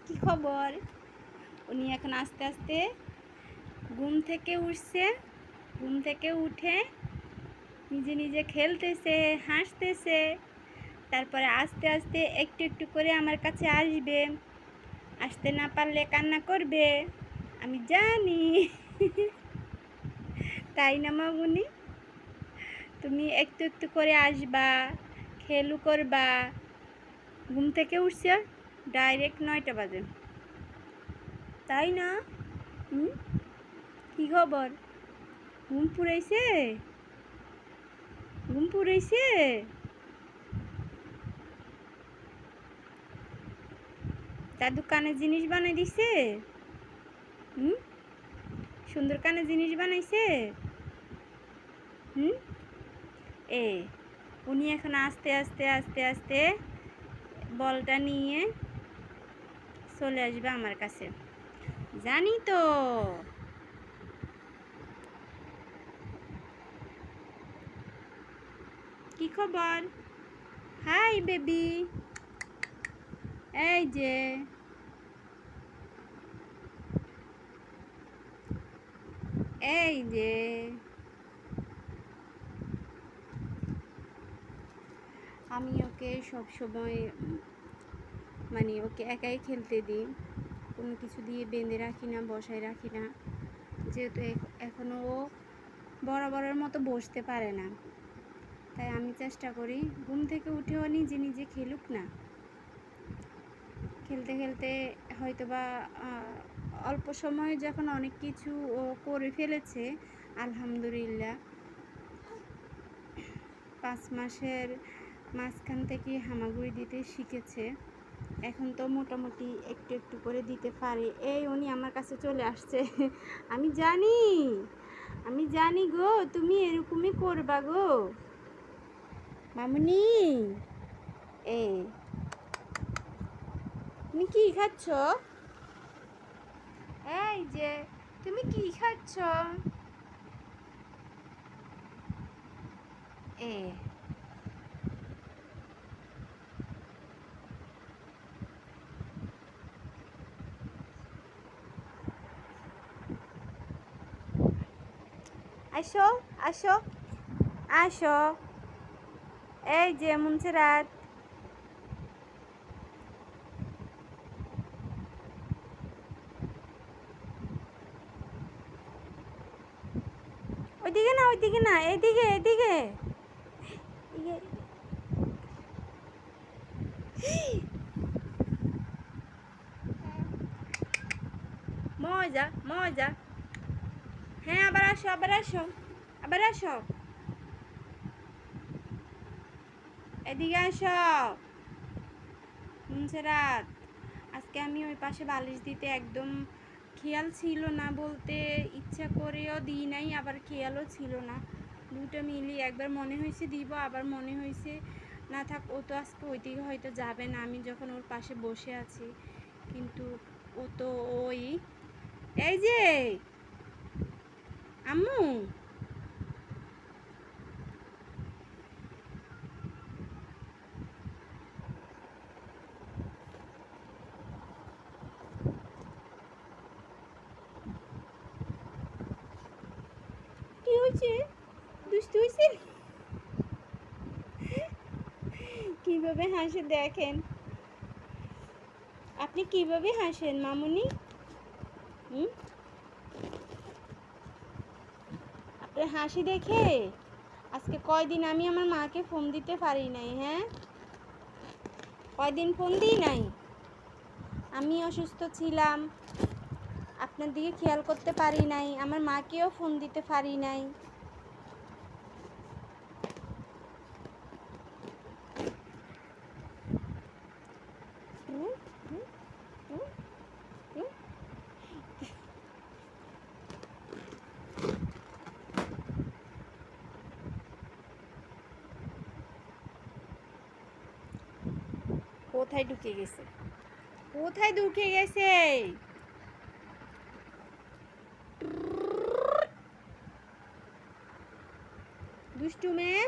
কি খবর? উনি এখন আস্তে আস্তে ঘুম থেকে উঠছে। ঘুম থেকে উঠে নিজে নিজে খেলতেছে, হাসতেছে। তারপরে আস্তে আস্তে একটু একটু করে আমার কাছে আসবে। আসতে না পারলে কান্না করবে, আমি জানি। তাই না মামুনি? তুমি একটু একটু করে আসবা, খেলু করবা। ঘুম থেকে উঠছে ডাইরেক্ট 9টা বাজে, তাই না? কি খবর? ঘুম পুড়াইছে? ঘুম পুড়াইছে? দাদু কানের জিনিস বানাই দিছে? সুন্দর কানের জিনিস বানাইছে? এ উনি এখন আস্তে আস্তে আস্তে আস্তে বলটা নিয়ে চলে আসবে আমার কাছে, জানি তো। কি খবর? Hi baby. এই যে এই যে আমি ওকে সব সময় মানে ওকে একাই খেলতে দিই, কোনো কিছু দিয়ে বেঁধে রাখি না, বসায় রাখি না, যেহেতু এখনও ও বরাবরের মতো বসতে পারে না। তাই আমি চেষ্টা করি ঘুম থেকে উঠেও নিজে নিজে খেলুক না। খেলতে খেলতে হয়তোবা অল্প সময়ে যখন অনেক কিছু ও করে ফেলেছে, আলহামদুলিল্লাহ। 5 মাসের মাঝখান থেকে হামাগুড়ি দিতে শিখেছে। এখন তো মোটামুটি একটু একটু করে দিতে পারে। এই উনি আমার কাছে চলে আসছে। আমি জানি, আমি জানি গো, তুমি এরকমই করবা গো মামুনি। তুমি কি খাচ্ছ? এই যে তুমি কি খাচ্ছ? আসো আসো আসো। এই যে মুনসেরাত, ওইদিকে না, ওইদিকে না, এদিকে এদিকে। মজা মজা। হ্যাঁ, আবার আসো, আবার আসো, আবার আসো, এদিকে আসো মুনসেরাত। আজকে আমি ওই পাশে বালিশ দিতে একদম খেয়াল ছিল না, বলতে ইচ্ছা করেও দিই নাই, আবার খেয়ালও ছিল না। দুটো মিলিয়ে একবার মনে হয়েছে দিব, আবার মনে হয়েছে না থাক, ও তো আজকে ওইদিকে হয়তো যাবে না, আমি যখন ওর পাশে বসে আছি। কিন্তু ও তো ওই, এই যে আম্মু, কি হয়েছে? দুষ্টু হয়েছে? কিভাবে হাসে দেখেন, আপনি কিভাবে হাসেন মামুনি? আপনার হাসি দেখে আজকে কয়দিন আমি আমার মাকে ফোন দিতে পারি নাই। হ্যাঁ, কয়দিন ফোন দিই নাই। আমি অসুস্থ ছিলাম, আপনার দিকে খেয়াল করতে পারি নাই, আমার মাকেও ফোন দিতে পারি নাই। কোথায় ঢুকে গেছে? কোথায় ঢুকে গেছে? দুষ্টু মেয়ে।